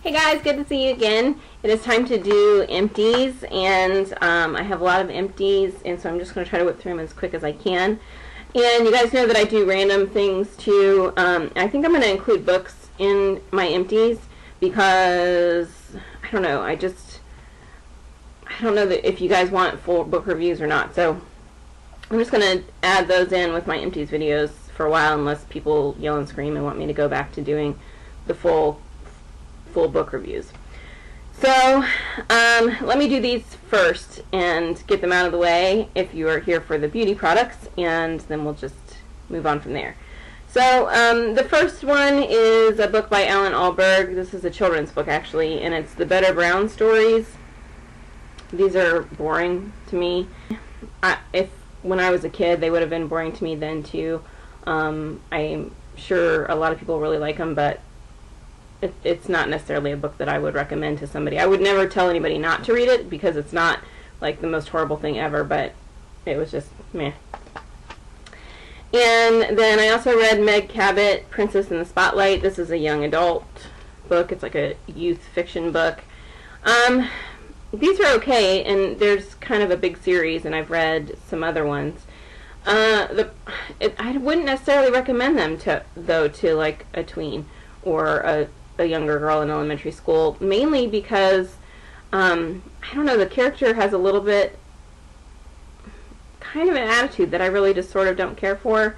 Hey guys, good to see you again. It is time to do empties, and I have a lot of empties, and so I'm just going to try to whip through them as quick as I can. And you guys know that I do random things too. I think I'm going to include books in my empties because, I don't know, I don't know that if you guys want full book reviews or not, so I'm just going to add those in with my empties videos for a while unless people yell and scream and want me to go back to doing the full book reviews. So let me do these first and get them out of the way if you are here for the beauty products, and then we'll just move on from there. So the first one is a book by Alan Alberg. This is a children's book actually, and it's the Better Brown stories. These are boring to me. When I was a kid they would have been boring to me then too. I'm sure a lot of people really like them, but it's not necessarily a book that I would recommend to somebody. I would never tell anybody not to read it because it's not like the most horrible thing ever, but it was just meh. And then I also read Meg Cabot, Princess in the Spotlight. This is a young adult book. It's like a youth fiction book. These are okay, and there's kind of a big series, and I've read some other ones. I wouldn't necessarily recommend them to like a tween or a younger girl in elementary school, mainly because I don't know, the character has a little bit kind of an attitude that I really just sort of don't care for,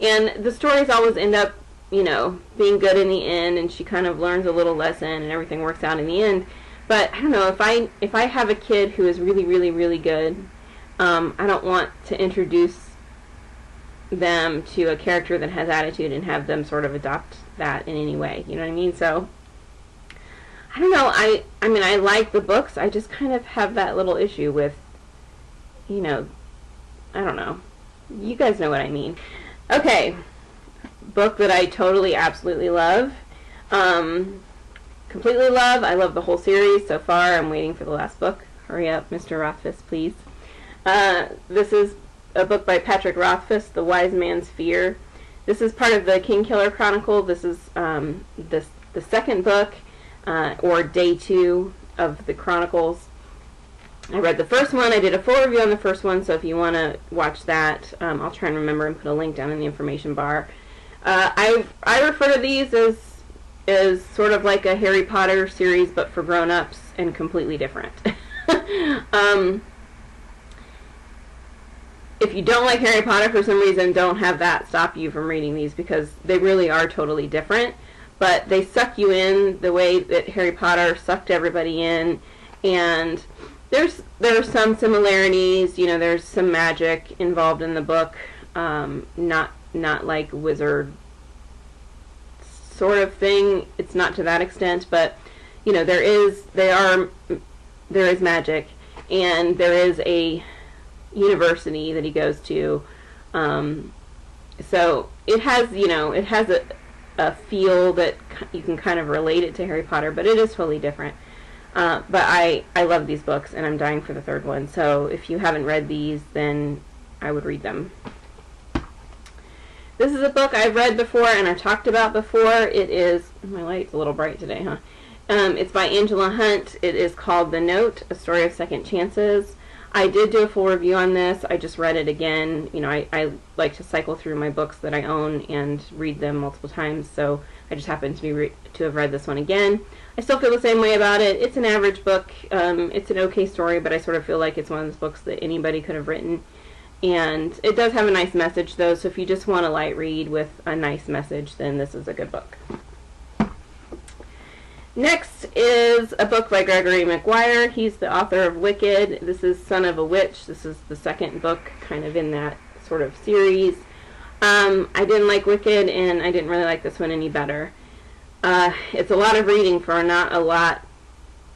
and the stories always end up, you know, being good in the end, and she kind of learns a little lesson and everything works out in the end. But I don't know, if I have a kid who is really, really, really good, I don't want to introduce them to a character that has attitude and have them sort of adopt that in any way, you know what I mean? So I don't know, I mean I like the books, I just kind of have that little issue with, you know, I don't know, you guys know what I mean. Okay, book that I totally absolutely love, completely love. I love the whole series so far. I'm waiting for the last book. Hurry up, Mr. Rothfuss, please. This is a book by Patrick Rothfuss, The Wise Man's Fear. This is part of the Kingkiller Chronicle. This is the second book, or day 2 of the Chronicles. I read the first one. I did a full review on the first one, so if you want to watch that, I'll try and remember and put a link down in the information bar. I refer to these as sort of like a Harry Potter series, but for grown-ups and completely different. If you don't like Harry Potter for some reason, don't have that stop you from reading these, because they really are totally different, but they suck you in the way that Harry Potter sucked everybody in, and there are some similarities. You know, there's some magic involved in the book, not like wizard sort of thing. It's not to that extent, but you know, there is magic, and there is a university that he goes to, so it has, you know, it has a feel that you can kind of relate it to Harry Potter, but it is totally different. But I love these books, and I'm dying for the third one, so if you haven't read these, then I would read them. This is a book I've read before and I've talked about before. It is, my light's a little bright today, huh? It's by Angela Hunt. It is called The Note, A Story of Second Chances. I did do a full review on this. I just read it again. You know, I like to cycle through my books that I own and read them multiple times, so I just happened to have read this one again. I still feel the same way about it. It's an average book. It's an okay story, but I sort of feel like it's one of those books that anybody could have written. And it does have a nice message, though, so if you just want a light read with a nice message, then this is a good book. Next is a book by Gregory Maguire. He's the author of Wicked. This is Son of a Witch. This is the second book kind of in that sort of series. I didn't like Wicked, and I didn't really like this one any better. It's a lot of reading for not a lot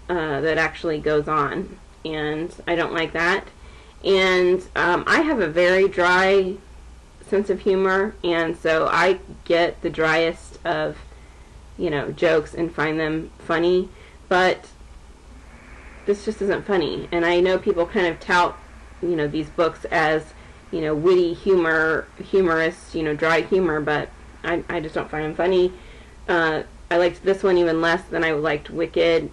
that actually goes on, and I don't like that. And I have a very dry sense of humor, and so I get the driest of, you know, jokes and find them funny, but this just isn't funny. And I know people kind of tout, you know, these books as, you know, witty humorous, you know, dry humor, but I just don't find them funny. I liked this one even less than I liked Wicked.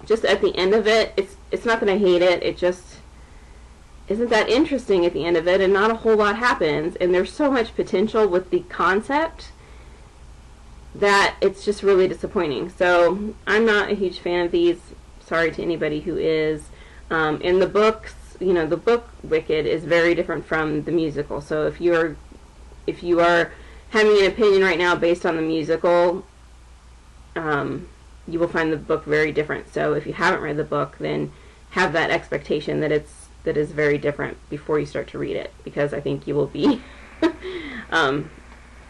Just at the end of it, it's not that I hate it, it just isn't that interesting at the end of it, and not a whole lot happens, and there's so much potential with the concept that it's just really disappointing. So I'm not a huge fan of these. Sorry to anybody who is. In the books, you know, the book Wicked is very different from the musical. So if you are having an opinion right now based on the musical, you will find the book very different. So if you haven't read the book, then have that expectation that that is very different before you start to read it, because I think you will be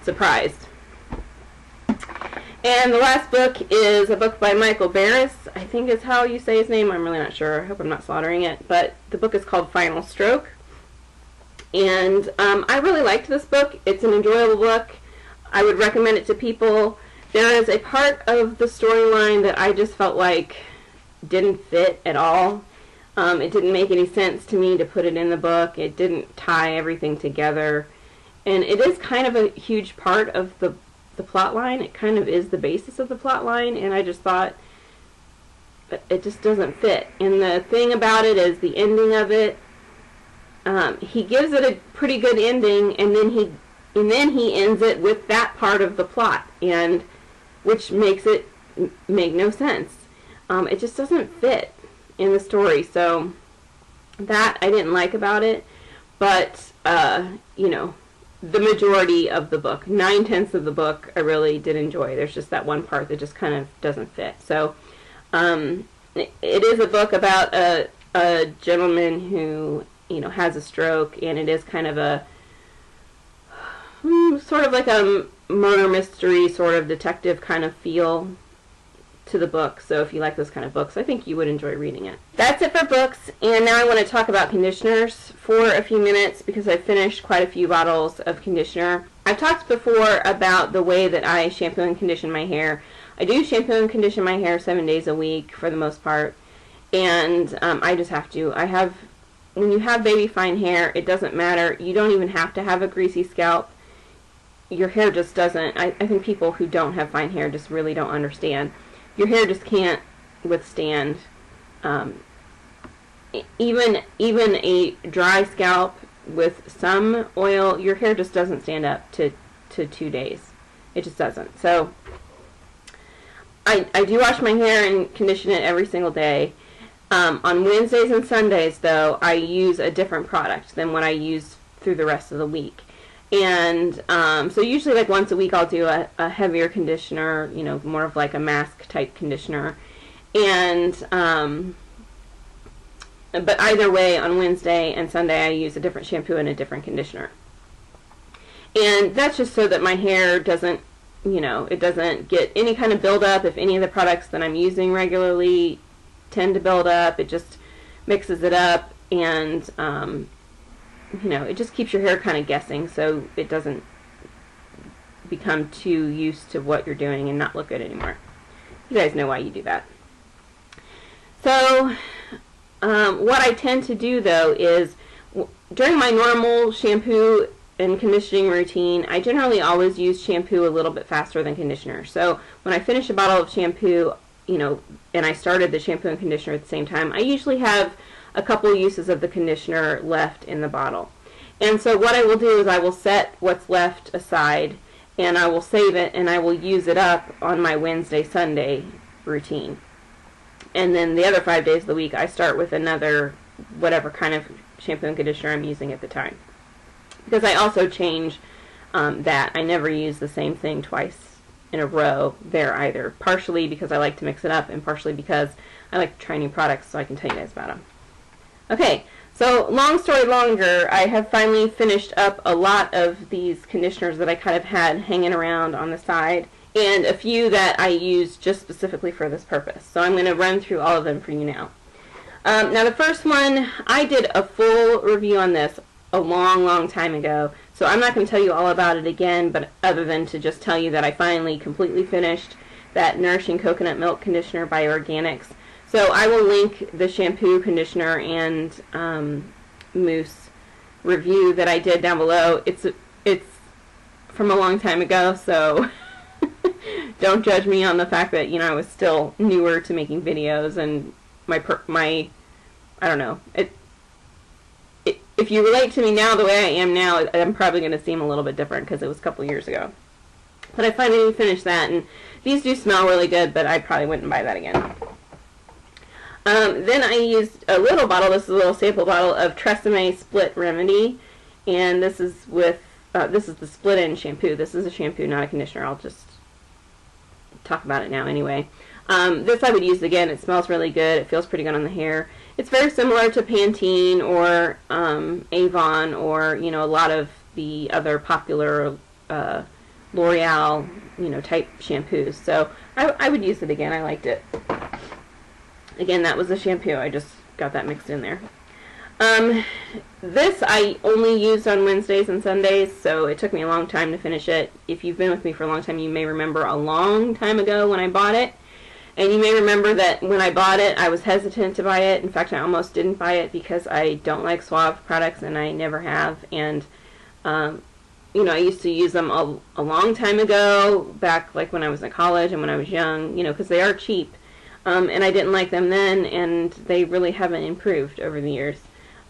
surprised. And the last book is a book by Michael Barris, I think is how you say his name. I'm really not sure. I hope I'm not slaughtering it. But the book is called Final Stroke. And I really liked this book. It's an enjoyable book. I would recommend it to people. There is a part of the storyline that I just felt like didn't fit at all. It didn't make any sense to me to put it in the book. It didn't tie everything together. And it is kind of a huge part of the plot line. It kind of is the basis of the plot line, and I just thought it just doesn't fit. And the thing about it is the ending of it, he gives it a pretty good ending, and then he ends it with that part of the plot, and which makes it make no sense. It just doesn't fit in the story, so that I didn't like about it. But you know, the majority of the book, 9/10 of the book, I really did enjoy. There's just that one part that just kind of doesn't fit. So it is a book about a gentleman who, you know, has a stroke, and it is kind of a sort of like a murder mystery, sort of detective kind of feel to the book. So if you like those kind of books, I think you would enjoy reading it. That's it for books, and now I want to talk about conditioners for a few minutes, because I've finished quite a few bottles of conditioner. I've talked before about the way that I shampoo and condition my hair. I do shampoo and condition my hair 7 days a week for the most part, and I just have to. When you have baby fine hair, it doesn't matter. You don't even have to have a greasy scalp. Your hair just doesn't. I think people who don't have fine hair just really don't understand. Your hair just can't withstand even a dry scalp with some oil. Your hair just doesn't stand up to 2 days. It just doesn't. So I do wash my hair and condition it every single day. On Wednesdays and Sundays, though, I use a different product than what I use through the rest of the week. And so usually like once a week I'll do a heavier conditioner, you know, more of like a mask type conditioner. And but either way, on Wednesday and Sunday I use a different shampoo and a different conditioner. And that's just so that my hair doesn't, you know, it doesn't get any kind of buildup. If any of the products that I'm using regularly tend to build up, it just mixes it up, and you know, it just keeps your hair kind of guessing, so it doesn't become too used to what you're doing and not look good anymore. You guys know why you do that. So what I tend to do, though, is during my normal shampoo and conditioning routine, I generally always use shampoo a little bit faster than conditioner. So when I finish a bottle of shampoo, you know, and I started the shampoo and conditioner at the same time, I usually have a couple uses of the conditioner left in the bottle. And so what I will do is I will set what's left aside, and I will save it, and I will use it up on my Wednesday, Sunday routine. And then the other 5 days of the week, I start with another, whatever kind of shampoo and conditioner I'm using at the time. Because I also change that. I never use the same thing twice in a row there either. Partially because I like to mix it up, and partially because I like to try new products so I can tell you guys about them. Okay, so long story longer, I have finally finished up a lot of these conditioners that I kind of had hanging around on the side, and a few that I use just specifically for this purpose. So I'm going to run through all of them for you now. Now the first one, I did a full review on this a long time ago, so I'm not going to tell you all about it again, but other than to just tell you that I finally completely finished that Nourishing Coconut Milk Conditioner by Organics. So I will link the shampoo, conditioner, and mousse review that I did down below. It's from a long time ago, so don't judge me on the fact that, you know, I was still newer to making videos, and my I don't know, if you relate to me now the way I am now, I'm probably going to seem a little bit different because it was a couple years ago. But I finally finished that, and these do smell really good, but I probably wouldn't buy that again. Then I used a little bottle, this is a little sample bottle of Tresemme Split Remedy, and this is with, this is the split-end shampoo. This is a shampoo, not a conditioner. I'll just talk about it now anyway. This I would use again. It smells really good. It feels pretty good on the hair. It's very similar to Pantene or Avon, or, you know, a lot of the other popular L'Oreal, you know, type shampoos. So I would use it again. I liked it. Again, that was a shampoo. I just got that mixed in there. This I only used on Wednesdays and Sundays, so it took me a long time to finish it. If you've been with me for a long time, you may remember a long time ago when I bought it. And you may remember that when I bought it, I was hesitant to buy it. In fact, I almost didn't buy it because I don't like Suave products, and I never have. And, you know, I used to use them a long time ago, back like when I was in college and when I was young, you know, because they are cheap. And I didn't like them then, and they really haven't improved over the years.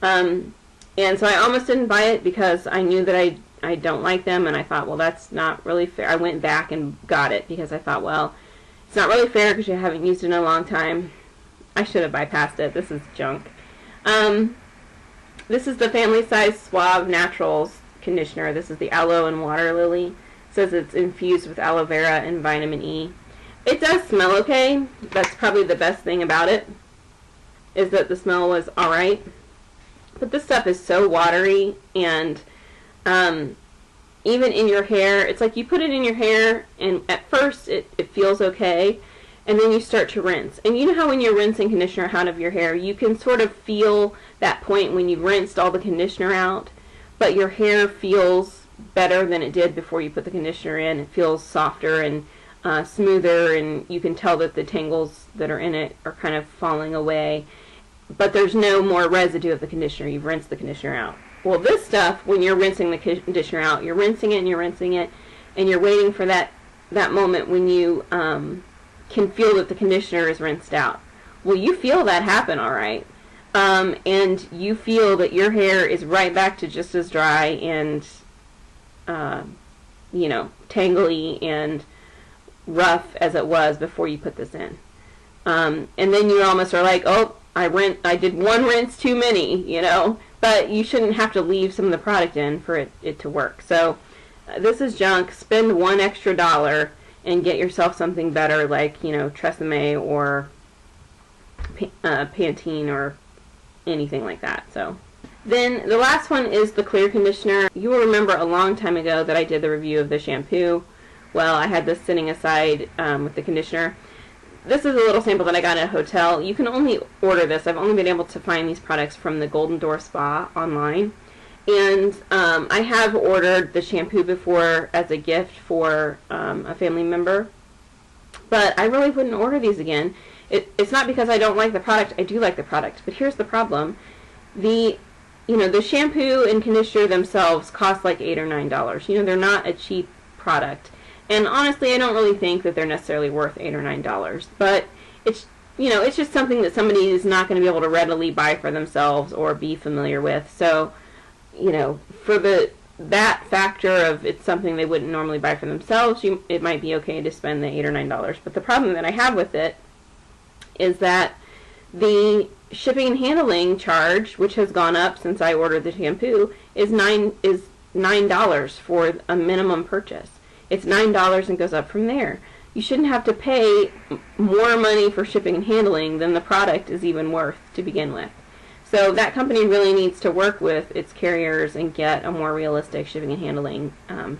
And so I almost didn't buy it because I knew that I don't like them, and I thought, well, that's not really fair. I went back and got it because I thought, well, it's not really fair because you haven't used it in a long time. I should have bypassed it. This is junk. This is the Family Size Suave Naturals conditioner. This is the Aloe and Water Lily. It says it's infused with aloe vera and vitamin E. It does smell okay. That's probably the best thing about it, is that the smell was alright. But this stuff is so watery, and even in your hair, it's like you put it in your hair, and at first it feels okay, and then you start to rinse. And you know how when you're rinsing conditioner out of your hair, you can sort of feel that point when you've rinsed all the conditioner out, but your hair feels better than it did before you put the conditioner in. It feels softer and smoother, and you can tell that the tangles that are in it are kind of falling away, but there's no more residue of the conditioner. You've rinsed the conditioner out. Well, this stuff, when you're rinsing the conditioner out, you're rinsing it and you're rinsing it, and you're waiting for that moment when you can feel that the conditioner is rinsed out. Well, you feel that happen, all right, and you feel that your hair is right back to just as dry and, you know, tangly and rough as it was before you put this in. And then you almost are like, oh, I did one rinse too many, you know. But you shouldn't have to leave some of the product in for it to work. So this is junk. Spend $1 extra and get yourself something better, like, you know, Tresemme or Pantene or anything like that. So then the last one is the clear conditioner. You will remember a long time ago that I did the review of the shampoo. Well, I had this sitting aside with the conditioner. This is a little sample that I got at a hotel. You can only order this. I've only been able to find these products from the Golden Door Spa online. And I have ordered the shampoo before as a gift for a family member. But I really wouldn't order these again. It's not because I don't like the product. I do like the product. But here's the problem. The shampoo and conditioner themselves cost like $8 or $9. You know, they're not a cheap product. And honestly, I don't really think that they're necessarily worth $8 or $9. But it's, you know, it's just something that somebody is not going to be able to readily buy for themselves or be familiar with. So, you know, for that factor of it's something they wouldn't normally buy for themselves, it might be okay to spend the $8 or $9. But the problem that I have with it is that the shipping and handling charge, which has gone up since I ordered the shampoo, is $9 for a minimum purchase. It's $9 and goes up from there. You shouldn't have to pay more money for shipping and handling than the product is even worth to begin with. So that company really needs to work with its carriers and get a more realistic shipping and handling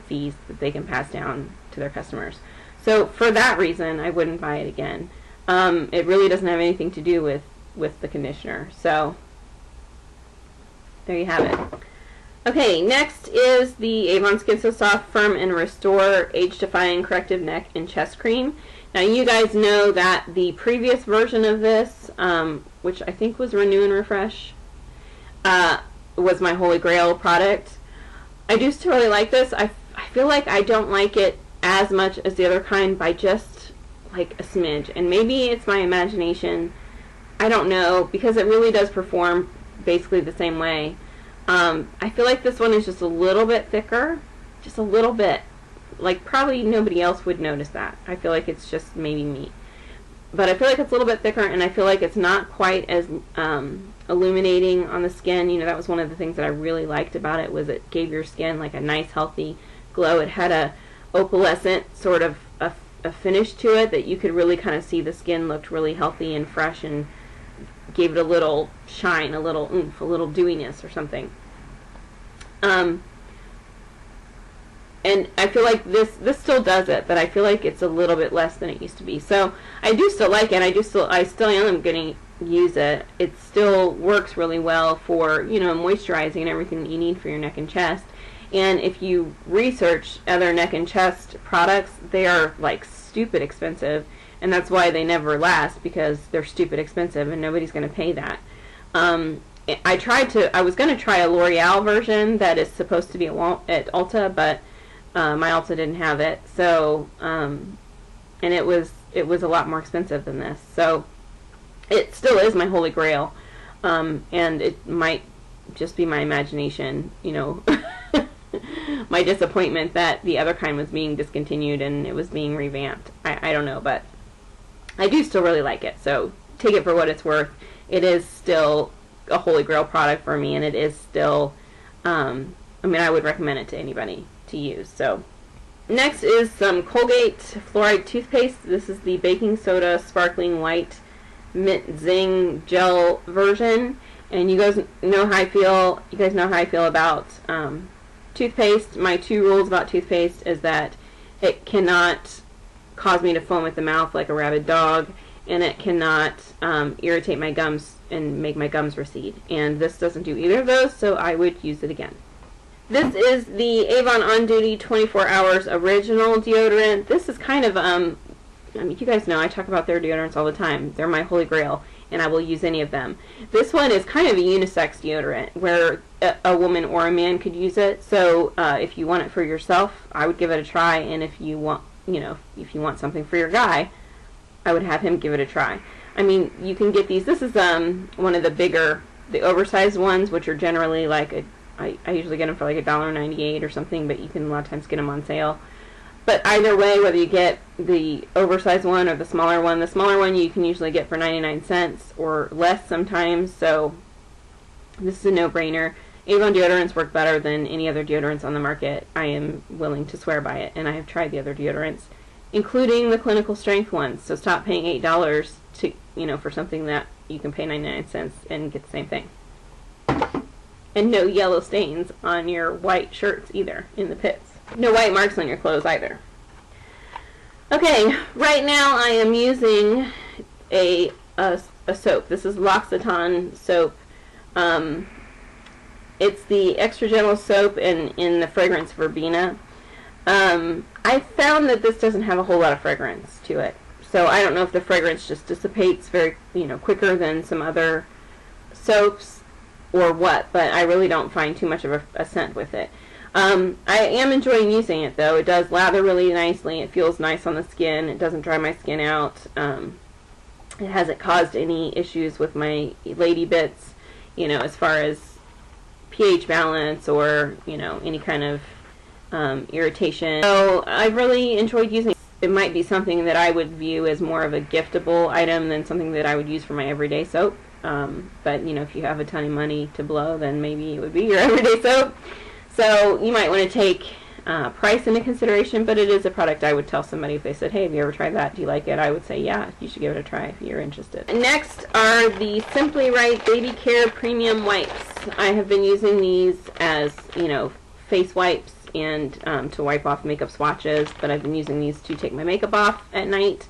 fees that they can pass down to their customers. So for that reason, I wouldn't buy it again. It really doesn't have anything to do with the conditioner. So there you have it. Okay, next is the Avon Skin So Soft Firm and Restore Age-Defying Corrective Neck and Chest Cream. Now you guys know that the previous version of this, which I think was Renew and Refresh, was my Holy Grail product. I do still really like this. I feel like I don't like it as much as the other kind by just like a smidge. And maybe it's my imagination, I don't know, because it really does perform basically the same way. I feel like this one is just a little bit thicker, just a little bit. Like, probably nobody else would notice that. I feel like it's just maybe me. But I feel like it's a little bit thicker, and I feel like it's not quite as illuminating on the skin. You know, that was one of the things that I really liked about it, was it gave your skin like a nice, healthy glow. It had a opalescent sort of a finish to it that you could really kind of see the skin looked really healthy and fresh, and gave it a little shine, a little oomph, a little dewiness or something. And I feel like this still does it, but I feel like it's a little bit less than it used to be. So I do still like it. I still am going to use it. It still works really well for, you know, moisturizing and everything that you need for your neck and chest. And if you research other neck and chest products, they are like stupid expensive, and that's why they never last, because they're stupid expensive and nobody's going to pay that. I was going to try a L'Oreal version that is supposed to be at Ulta, but my Ulta didn't have it, so and it was a lot more expensive than this. So it still is my holy grail, and it might just be my imagination, you know, my disappointment that the other kind was being discontinued and it was being revamped. I don't know, but I do still really like it, so take it for what it's worth. It is still a holy grail product for me, and it is still, I mean, I would recommend it to anybody to use. So next is some Colgate Fluoride Toothpaste. This is the baking soda sparkling white mint zing gel version, and you guys know how I feel. You guys know how I feel about toothpaste. My 2 rules about toothpaste is that it cannot cause me to foam at the mouth like a rabid dog, and it cannot irritate my gums and make my gums recede. And this doesn't do either of those, so I would use it again. This is the Avon On Duty 24 Hours Original Deodorant. This is kind of, I mean, you guys know I talk about their deodorants all the time. They're my holy grail, and I will use any of them. This one is kind of a unisex deodorant, where a woman or a man could use it. So if you want it for yourself, I would give it a try, and if you want, you know, if you want something for your guy, I would have him give it a try. I mean, you can get these. This is one of the bigger, the oversized ones, which are generally like I usually get them for like $1.98 or something, but you can a lot of times get them on sale. But either way, whether you get the oversized one or the smaller one you can usually get for 99 cents or less sometimes, so this is a no-brainer. Avon deodorants work better than any other deodorants on the market. I am willing to swear by it, and I have tried the other deodorants, including the clinical strength ones, so stop paying $8 to, you know, for something that you can pay 99 cents and get the same thing. And no yellow stains on your white shirts either, in the pits. No white marks on your clothes either. Okay, right now I am using a soap. This is L'Occitane soap. It's the extra gentle soap in the fragrance Verbena. I found that this doesn't have a whole lot of fragrance to it. So I don't know if the fragrance just dissipates very, you know, quicker than some other soaps or what, but I really don't find too much of a scent with it. I am enjoying using it, though. It does lather really nicely. It feels nice on the skin. It doesn't dry my skin out. It hasn't caused any issues with my lady bits, you know, as far as pH balance or, you know, any kind of irritation. So I've really enjoyed using it. It might be something that I would view as more of a giftable item than something that I would use for my everyday soap. But, you know, if you have a ton of money to blow, then maybe it would be your everyday soap. So you might want to take price into consideration, but it is a product I would tell somebody if they said, hey, have you ever tried that? Do you like it? I would say, yeah, you should give it a try if you're interested. Next are the Simply Right Baby Care Premium Wipes. I have been using these as, you know, face wipes and to wipe off makeup swatches, but I've been using these to take my makeup off at night.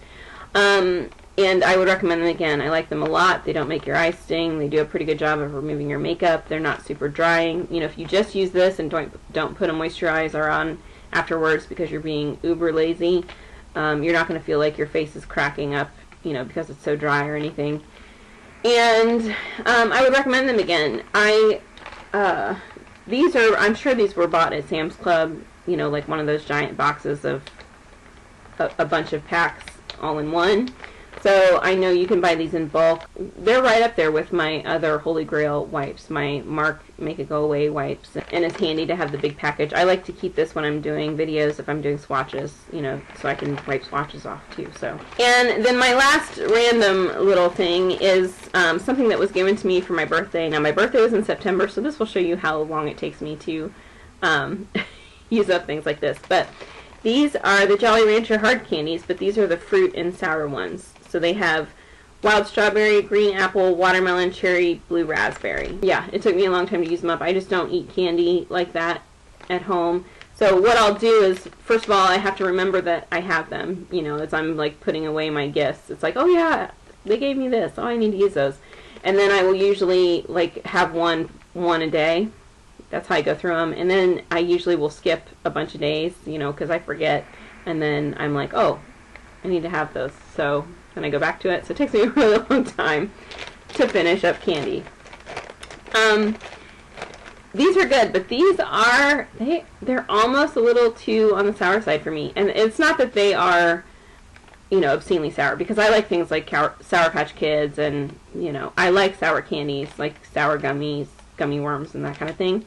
And I would recommend them again. I like them a lot. They don't make your eyes sting. They do a pretty good job of removing your makeup. They're not super drying. You know, if you just use this and don't put a moisturizer on afterwards because you're being uber lazy, you're not going to feel like your face is cracking up, you know, because it's so dry or anything. And I would recommend them again. I'm sure these were bought at Sam's Club, you know, like one of those giant boxes of a bunch of packs all in one. So I know you can buy these in bulk. They're right up there with my other Holy Grail wipes, my Mark Make It Go Away wipes. And it's handy to have the big package. I like to keep this when I'm doing videos, if I'm doing swatches, you know, so I can wipe swatches off too. So, and then my last random little thing is something that was given to me for my birthday. Now my birthday was in September, so this will show you how long it takes me to use up things like this. But these are the Jolly Rancher hard candies, but these are the fruit and sour ones. So they have wild strawberry, green apple, watermelon, cherry, blue raspberry. Yeah, it took me a long time to use them up. I just don't eat candy like that at home. So what I'll do is, first of all, I have to remember that I have them, you know, as I'm like putting away my gifts. It's like, oh yeah, they gave me this. Oh, I need to use those. And then I will usually like have one a day. That's how I go through them. And then I usually will skip a bunch of days, you know, because I forget. And then I'm like, oh, I need to have those. So then I go back to it. So it takes me a really long time to finish up candy. These are good, but these are, they're almost a little too on the sour side for me. And it's not that they are, you know, obscenely sour, because I like things like Sour Patch Kids, and, you know, I like sour candies, like sour gummies, gummy worms, and that kind of thing.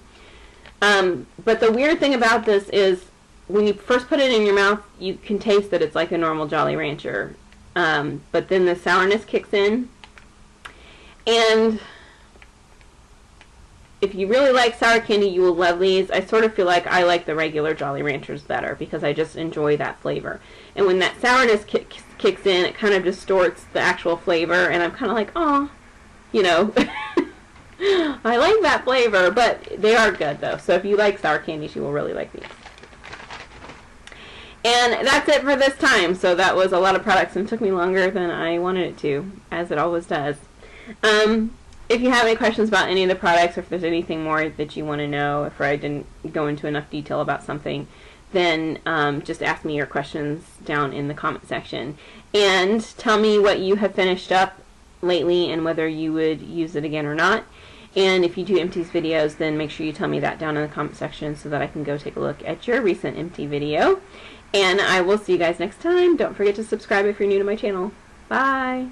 But the weird thing about this is, when you first put it in your mouth, you can taste that it's like a normal Jolly Rancher. But then the sourness kicks in. And if you really like sour candy, you will love these. I sort of feel like I like the regular Jolly Ranchers better, because I just enjoy that flavor. And when that sourness kicks in, it kind of distorts the actual flavor, and I'm kind of like, oh, you know, I like that flavor, but they are good though. So if you like sour candies, you will really like these. And that's it for this time. So that was a lot of products, and it took me longer than I wanted it to, as it always does. If you have any questions about any of the products, or if there's anything more that you want to know, if I didn't go into enough detail about something, then just ask me your questions down in the comment section. And tell me what you have finished up lately and whether you would use it again or not. And if you do Empties videos, then make sure you tell me that down in the comment section so that I can go take a look at your recent Empty video. And I will see you guys next time. Don't forget to subscribe if you're new to my channel. Bye!